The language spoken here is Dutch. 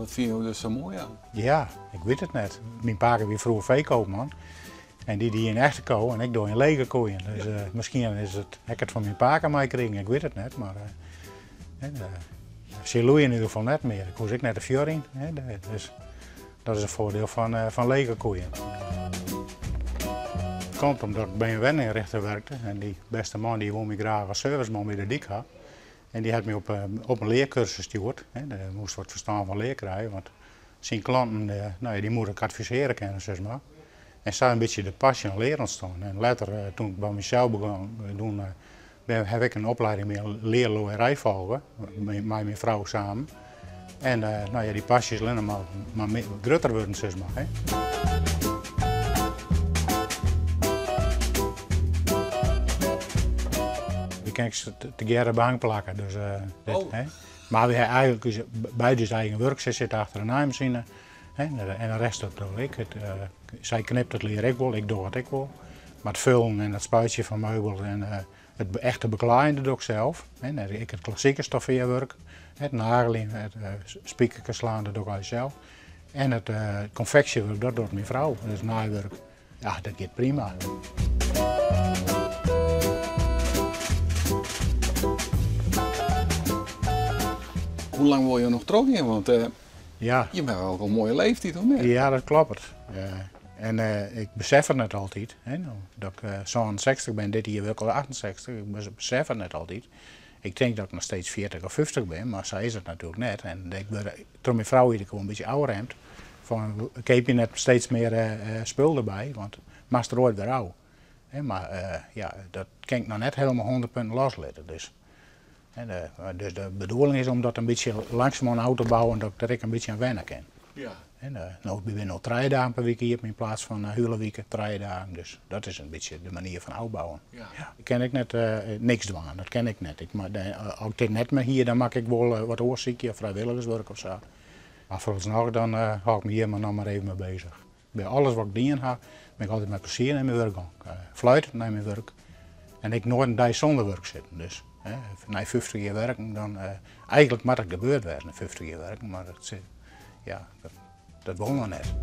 dat vind je dus zo mooi aan. Ja, ik weet het net. Mijn pa is weer vroeger veekoopman. En die in echte koe en ik doe in lege koeien. Dus misschien is het ik het van mijn pa aan mij kringen, ik weet het net. Maar ze loeien in ieder geval net meer. Ik hoef ik net de fjord in. Dus dat is een voordeel van lege koeien. Het komt omdat ik bij een wenningenrichter werkte. En die beste man die wil me graag als serviceman bij de dik had. En die had me op een leercursus gestuurd. Daar moest wat verstaan van leer krijgen. Want zijn klanten, die moet ik adviseren kennen, zeg maar. En zo een beetje de passie aan leren ontstaan. En later, toen ik bij mezelf begon doen, heb ik een opleiding meer leerloerij volgen, met mijn vrouw samen. En die passie is alleen maar groter worden, zeg maar. Hè. We kunnen te geren bang plakken. Dus, hè. Maar we hebben eigenlijk bij dus eigen werk zitten achter een naaimachine. En de rest dat doe ik. Zij knipt het leer ik wel, ik doe wat ik wil. Maar het vullen en het spuitje van meubels en het echte bekleiden doe ik zelf. Ik het klassieke stoffeerwerk, het nagelen, het spiekertjes slaan, dat doe ik zelf. En het confectiewerk, dat doet mijn vrouw. Dus naaiwerk, ja, dat gaat prima. Hoe lang wil je nog trouwen? Want ja. Je bent wel een mooie leeftijd, of niet? Ja, dat klopt. En ik besef het net altijd. Hè, dat ik 60 ben, dit jaar wel 68. Ik besef het net altijd. Ik denk dat ik nog steeds 40 of 50 ben, maar zo is het natuurlijk net. En toen mijn vrouw hier gewoon een beetje ouder hebt, ik heb je net steeds meer spul erbij, want master ooit weer oud. Maar dat kan ik nog net helemaal 100 punten loslaten. Dus de bedoeling is om dat een beetje langzaam een auto te bouwen, dat ik een beetje aan wennen kan. Ja. Nou, ik ben al 3 dagen per week hier in plaats van hele weken 3 dagen. Dus dat is een beetje de manier van uitbouwen. Ja. Ja, ik ken ik net niks doen, dat ken ik net. Als ik net meer hier, dan maak ik wel wat oorziekje of vrijwilligerswerk of zo. Maar vooralsnog dan hou ik me hier maar even mee bezig. Bij alles wat ik dien heb, ben ik altijd met plezier naar mijn werk gaan. Fluiten naar mijn werk. En ik nooit een dag zonder werk zitten. Dus na 50 jaar werken, dan eigenlijk moet het gebeurd werden, na 50 jaar werken, maar dat wil nog net.